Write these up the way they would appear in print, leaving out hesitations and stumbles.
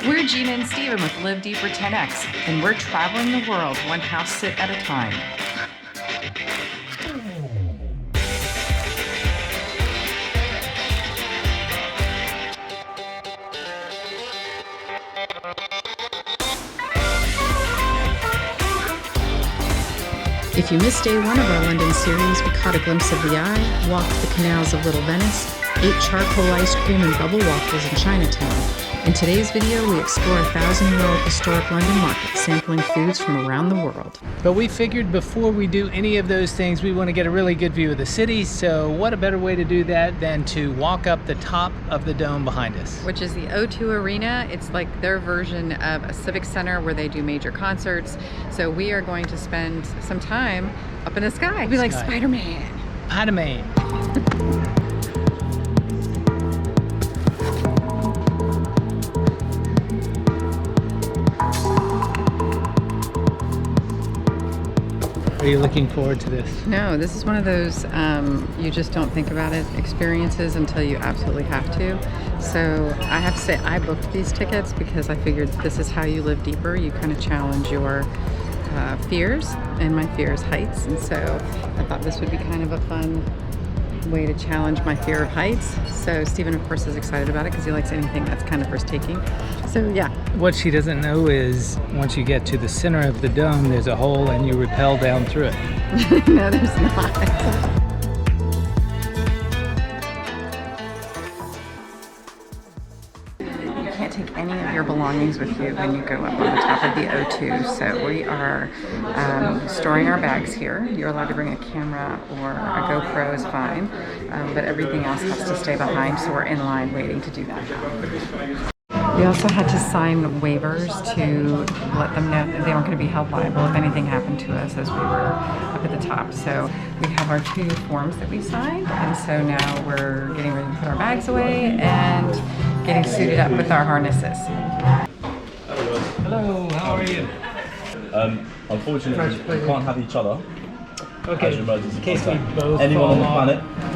We're Gina and Stephen with Live Deeper 10X, and we're traveling the world one house sit at a time. If you missed day one of our London series, we caught a glimpse of the eye, walked the canals of Little Venice, ate charcoal ice cream and bubble waffles in Chinatown. In today's video, we explore a 1,000-year-old historic London market, sampling foods from around the world. But we figured before we do any of those things, we want to get a really good view of the city, so what a better way to do that than to walk up the top of the dome behind us. Which is the O2 Arena. It's like their version of a civic center where they do major concerts. So we are going to spend some time up in the sky. We'll be like Spider-Man. Spider-Man. Are you looking forward to this? No, this is one of those you just don't think about it experiences until you absolutely have to. So I have to say I booked these tickets because I figured this is how you live deeper. You kind of challenge your fears, and my fear is heights. And so I thought this would be kind of a fun way to challenge my fear of heights. So Stephen, of course, is excited about it because he likes anything that's kind of risk taking. So yeah. What she doesn't know is once you get to the center of the dome, there's a hole and you rappel down through it. No, there's not. Take any of your belongings with you when you go up on the top of the O2. So we are storing our bags here. You're allowed to bring a camera or a GoPro is fine, but everything else has to stay behind, so we're in line waiting to do that now. We also had to sign waivers to let them know that they weren't going to be held liable if anything happened to us as we were up at the top. So we have our 2 forms that we signed, and so now we're getting ready to put our bags away and getting suited up with our harnesses. Hello, how are you? Unfortunately, we can't have each other. Okay, as your emergency in case we contact. both Anyone on the fall off. planet.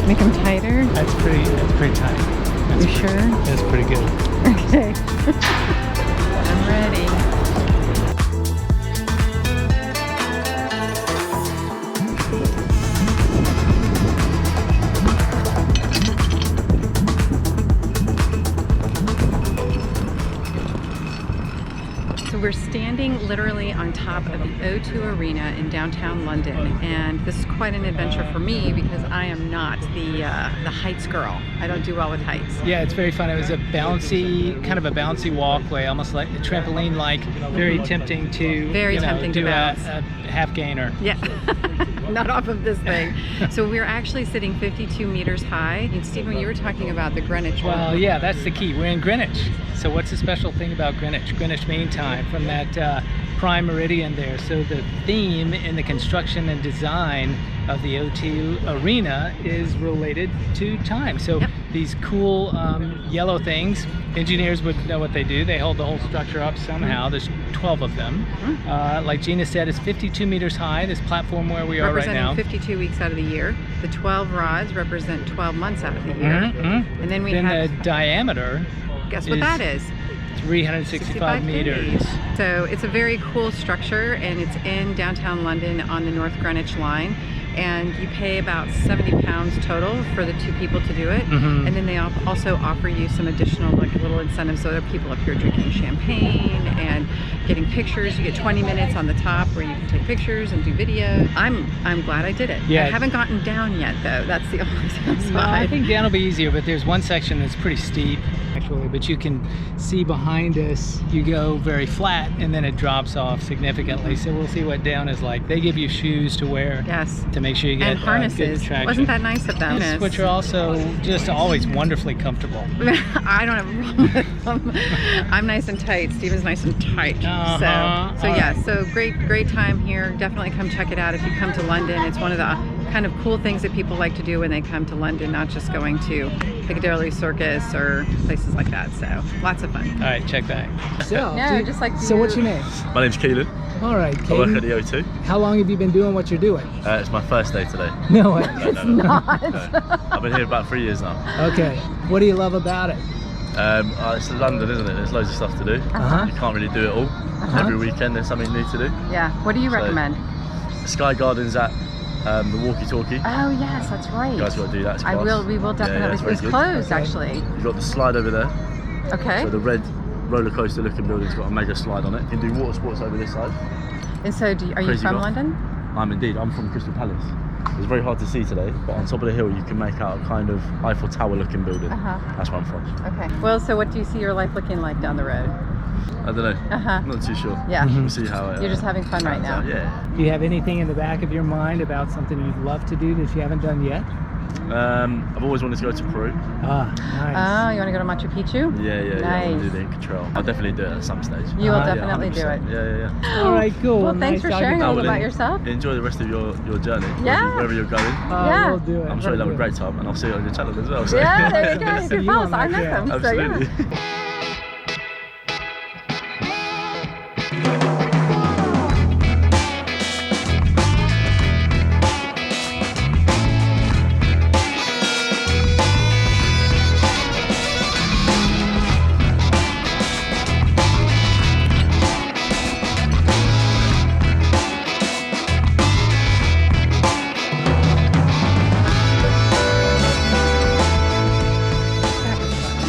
Make them tighter? That's pretty tight. That's you sure? That's pretty good. Okay. I'm ready. We're standing literally on top of the O2 Arena in downtown London, and this is quite an adventure for me because I am not the heights girl. I don't do well with heights. Yeah, it's very fun. It was a bouncy, kind of a bouncy walkway, almost like a trampoline-like, very tempting to do a half gainer. Yeah. Not off of this thing. So we're actually sitting 52 meters high. And Stephen, you were talking about the Greenwich one. Well, yeah, that's the key. We're in Greenwich. So what's the special thing about Greenwich? Greenwich Mean Time, from that prime meridian there. So the theme in the construction and design of the O2 Arena is related to time. So these cool yellow things, engineers would know what they do. They hold the whole structure up somehow. There's 12 of them. Like Gina said, it's 52 meters high, this platform where we are right now. Representing 52 weeks out of the year. The 12 rods represent 12 months out of the year. And then we have the diameter. Guess what that is? 365 meters. So it's a very cool structure, and it's in downtown London on the North Greenwich line. And you pay about £70 total for the 2 people to do it. And then they also offer you some additional little incentives, so there are people up here drinking champagne and getting pictures. You get 20 minutes on the top where you can take pictures and do video. I'm glad I did it. Yeah. I haven't gotten down yet though. That's the only downside. Well, I think down will be easier, but there's one section that's pretty steep actually, but you can see behind us you go very flat and then it drops off significantly. So we'll see what down is like. They give you shoes to wear to make make sure you get and harnesses. good traction. Wasn't that nice of them? Yes, which are also just always wonderfully comfortable. I don't have a problem with them. I'm nice and tight. Steven's nice and tight. So yeah, so great time here. Definitely come check it out if you come to London. It's one of the kind of cool things that people like to do when they come to London, not just going to Piccadilly Circus or places like that. So lots of fun. All right, check back. So, So what's your name? My name's Keelan. All right, I work at Katie. the O2. How long have you been doing what you're doing? It's my first day today. No, It's not. No. I've been here about 3 years now. Okay. What do you love about it? It's London, isn't it? There's loads of stuff to do. You can't really do it all. Every weekend there's something new to do. Yeah. What do you recommend? Sky Gardens at the walkie-talkie. Oh yes, that's right. You guys got to do that. It's I class. will. We will definitely. it's very It's good. closed actually. You've got the slide over there. Okay. So the red roller coaster looking building's got a mega slide on it. You can do water sports over this side. And so, are you Crazy from golf. London? I'm from Crystal Palace. It's very hard to see today, but on top of the hill you can make out a kind of Eiffel Tower looking building. That's where I'm from. Okay. Well, so what do you see your life looking like down the road? I don't know. I'm not too sure. Yeah. We'll see how it You're just having fun right now. Yeah. Do you have anything in the back of your mind about something you'd love to do that you haven't done yet? I've always wanted to go to Peru. Ah, nice. Oh, you want to go to Machu Picchu? Yeah. I want to do Nice. the Inca Trail. I'll definitely do it at some stage. You will Yeah, definitely do it. 100%. Yeah. All right, cool. Well, thanks for Nice sharing a talking little to you. about yourself. Enjoy the rest of your journey. Yeah. Wherever you're going. Yeah. We'll do it. I'm sure you'll have a great time, and I'll see you on your channel as well. So. Yeah, there you go. See Good you pals. on my I met channel. them. So Absolutely. yeah.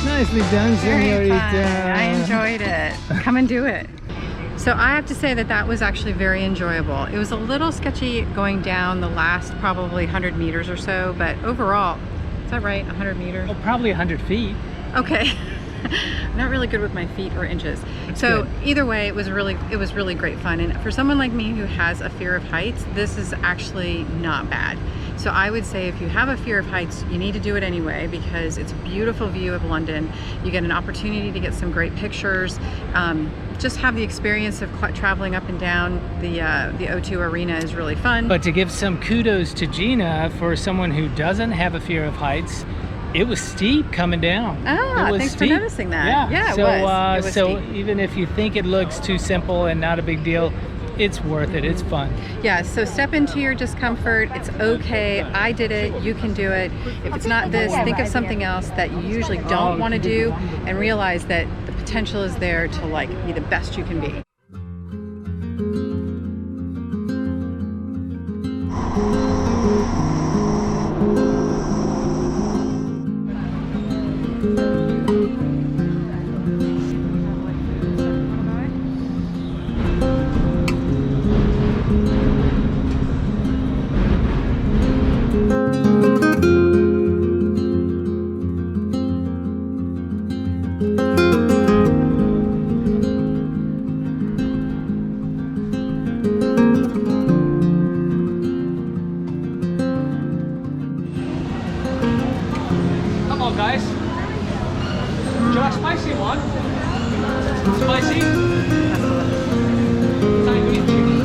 Nicely done, Very senorita. fun. I enjoyed it. Come and do it. So I have to say that was actually very enjoyable. It was a little sketchy going down the last probably 100 meters or so, but overall, is that right? 100 meters? Oh, probably 100 feet. Okay. I'm not really good with my feet or inches. So good. either way, it was really great fun. And for someone like me who has a fear of heights, this is actually not bad. So I would say if you have a fear of heights, you need to do it anyway because it's a beautiful view of London. You get an opportunity to get some great pictures. Just have the experience of traveling up and down the O2 Arena is really fun. But to give some kudos to Gina, for someone who doesn't have a fear of heights, it was steep coming down. Ah, it was thanks steep. for noticing that. Yeah, it so, was. It was so steep. even if you think it looks too simple and not a big deal, it's worth it. It's fun. Yeah, so step into your discomfort. It's okay. I did it. You can do it. If it's not this, think of something else that you usually don't want to do and realize that the potential is there to like be the best you can be. Come on, guys. Would you like spicy one? Spicy? Tangy chicken.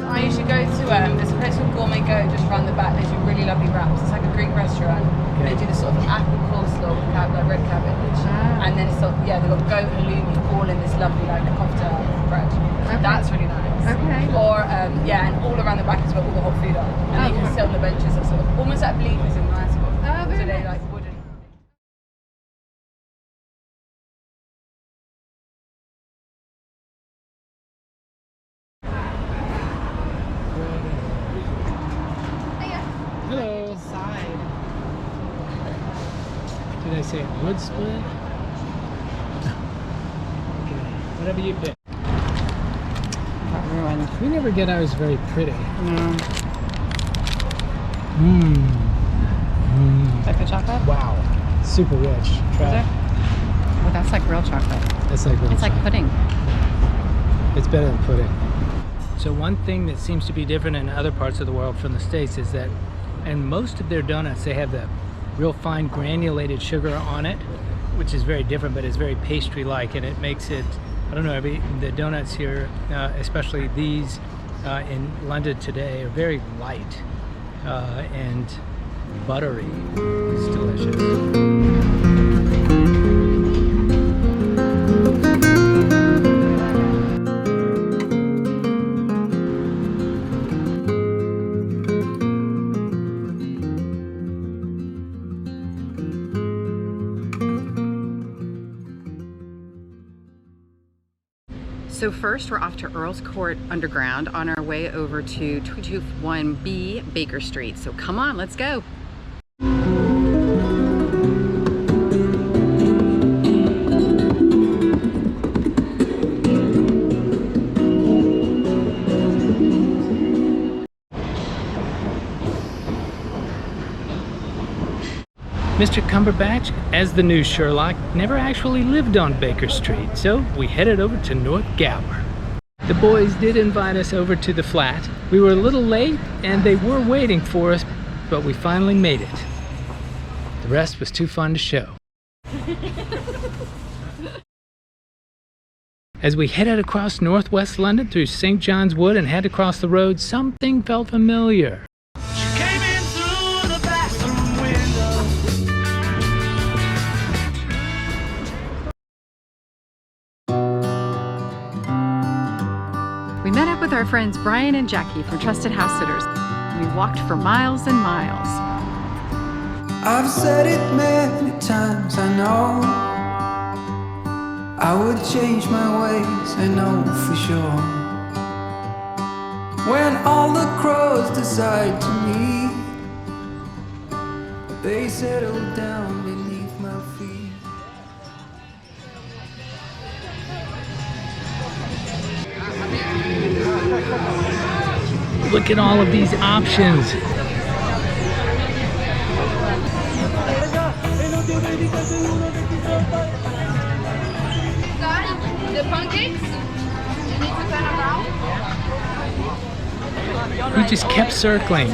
I usually go to there's a place called Gourmet Go just around the back. They do really lovely wraps. It's like a Greek restaurant. They do this sort of apple coleslaw with like red cabbage, and then it's sort of, they've got goat and halloumi all in this lovely like kofta bread. Okay. That's really nice. Okay. Or and all around the back is where all the hot food are, and you can sit on the benches of sort of almost like bleepers in nice. Oh, very so they nice. like wooden. Hello. Did I say wood split? Okay. Whatever you pick. Got ruined. We never get ours very pretty. No. Mmm. Like the chocolate? Wow. Super rich. Try it. What's That's like real chocolate. That's like real It's like chocolate. pudding. It's better than pudding. So one thing that seems to be different in other parts of the world from the States is that in most of their donuts, they have the real fine granulated sugar on it, which is very different, but it's very pastry-like, and it makes it, I don't know, the donuts here, especially these in London today, are very light and buttery. It's delicious. So first we're off to Earls Court Underground on our way over to 221B Baker Street. So come on, let's go. Mr. Cumberbatch, as the new Sherlock, never actually lived on Baker Street, so we headed over to North Gower. The boys did invite us over to the flat. We were a little late, and they were waiting for us, but we finally made it. The rest was too fun to show. As we headed across northwest London through St. John's Wood and had to cross the road, something felt familiar. We met up with our friends Brian and Jackie from Trusted Housesitters. We walked for miles and miles. I've said it many times, I know I would change my ways, I know for sure. When all the crows decide to meet, they settle down beneath my feet. Look at all of these options. The pancakes, you need to turn around. We just kept circling.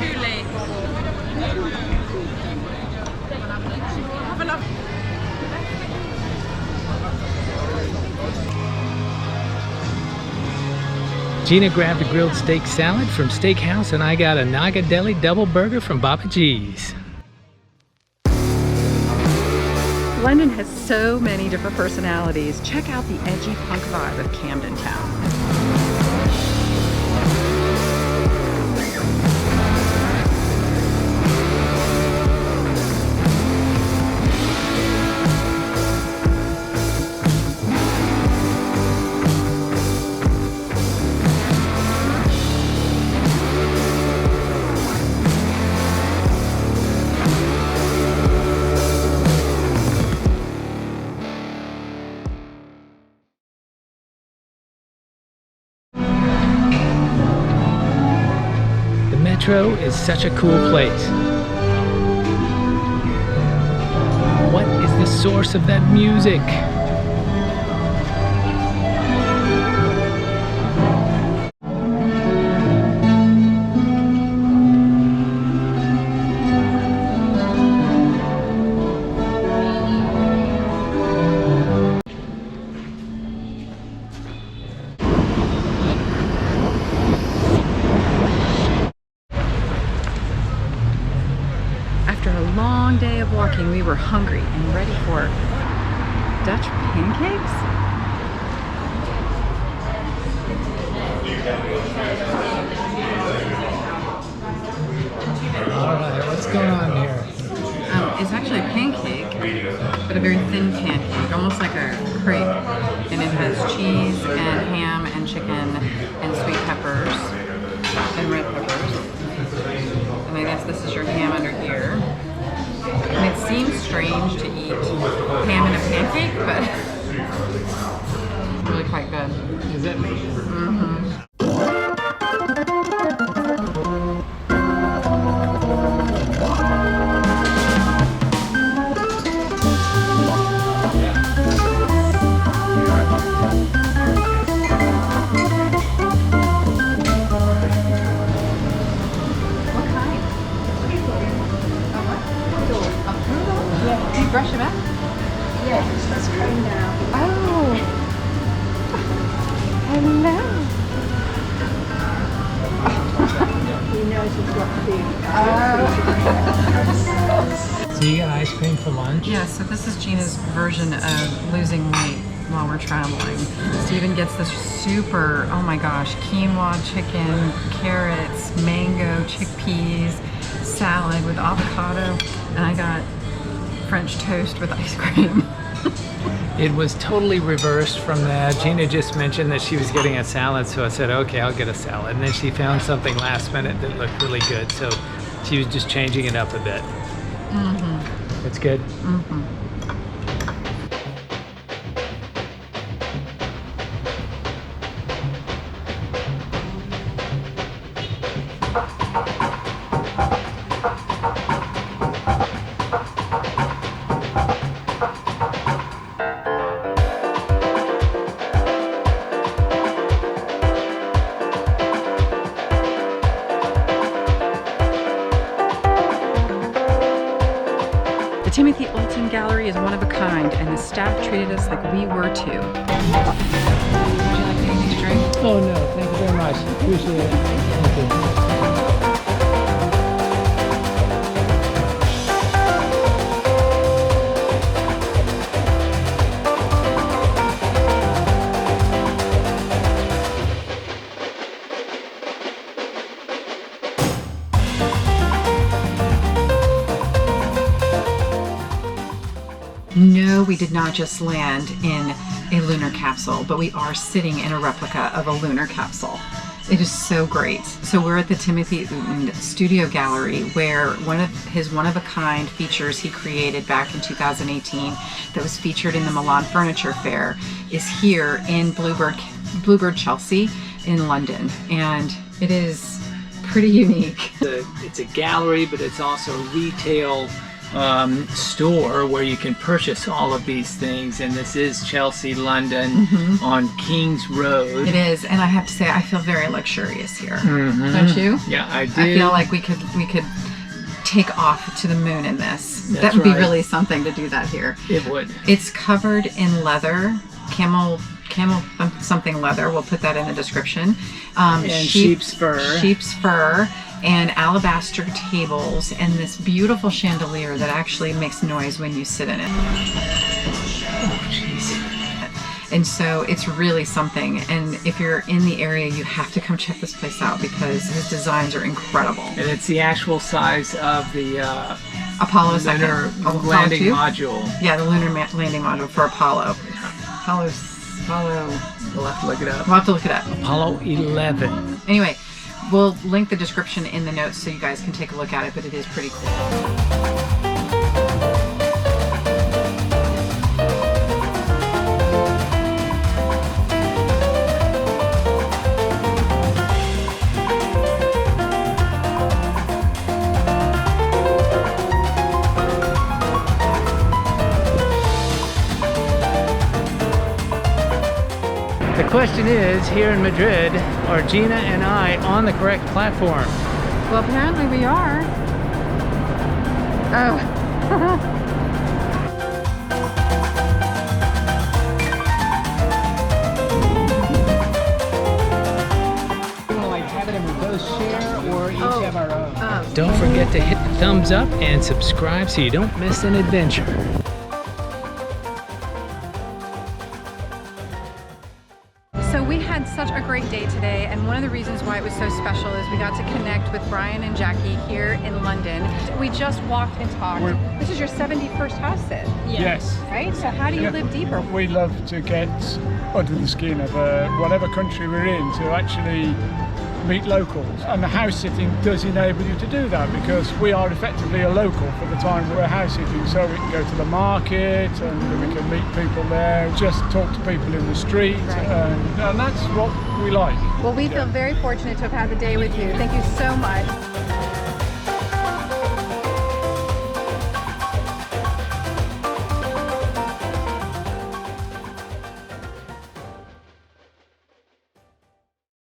Gina grabbed a grilled steak salad from Steakhouse, and I got a Naga Deli double burger from Baba G's. London has so many different personalities. Check out the edgy punk vibe of Camden Town. Metro is such a cool place. What is the source of that music? Day of walking, we were hungry and ready for Dutch pancakes. Alright, what's going on here? It's actually a pancake, but a very thin pancake, almost like a crepe. And it has cheese and ham and chicken and sweet peppers and red peppers. And I guess this is your ham under here. And it seems strange to eat ham in a pancake, but really quite good. Is it? Mm-hmm. So you got ice cream for lunch? Yeah, so this is Gina's version of losing weight while we're traveling. Stephen gets this super, oh my gosh, quinoa chicken, carrots, mango, chickpeas, salad with avocado, and I got French toast with ice cream. It was totally reversed from that. Gina just mentioned that she was getting a salad, so I said, okay, I'll get a salad. And then she found something last minute that looked really good, so she was just changing it up a bit. Mm-hmm. It's good. Mm-hmm. The Timothy Oulton Gallery is one of a kind, and the staff treated us like we were too. Would you like anything to drink? Oh no, thank you very much. Appreciate it. Thank you. No, we did not just land in a lunar capsule, but we are sitting in a replica of a lunar capsule. It is so great. So we're at the Timothy Oulton Studio Gallery, where one of his one-of-a-kind features he created back in 2018 that was featured in the Milan Furniture Fair is here in Bluebird, Chelsea in London. And it is pretty unique. It's a gallery, but it's also a retail store where you can purchase all of these things, and this is Chelsea, London, on King's Road. It is, and I have to say I feel very luxurious here. Don't you? Yeah, I do. I feel like we could take off to the moon in this. That's that would be right. really something to do that here. It would. It's covered in leather, camel something leather. We'll put that in the description. And sheep's fur. Sheep's fur. And alabaster tables, and this beautiful chandelier that actually makes noise when you sit in it. Oh, jeez. And so it's really something. And if you're in the area, you have to come check this place out because his designs are incredible. And it's the actual size of the Apollo lunar Apollo landing 2? module. Yeah, the lunar landing module for Apollo. Apollo. We'll have to look it up. We'll have to look it up. Apollo 11. Anyway, we'll link the description in the notes so you guys can take a look at it, but it is pretty cool. The question is, here in Madrid, are Gina and I on the correct platform? Well, apparently we are. Oh. You want to like have it in reverse share or each have our own? Oh. Don't forget to hit the thumbs up and subscribe so you don't miss an adventure. So we had such a great day today, and one of the reasons why it was so special is we got to connect with Brian and Jackie here in London. We just walked and talked. This is your 71st house sit, Yes. right? So how do you live deeper? We love to get under the skin of whatever country we're in to actually meet locals, and the house sitting does enable you to do that because we are effectively a local for the time we're house sitting, so we can go to the market and we can meet people there, just talk to people in the street, and that's what we like. Well, we feel very fortunate to have had the day with you. Thank you so much.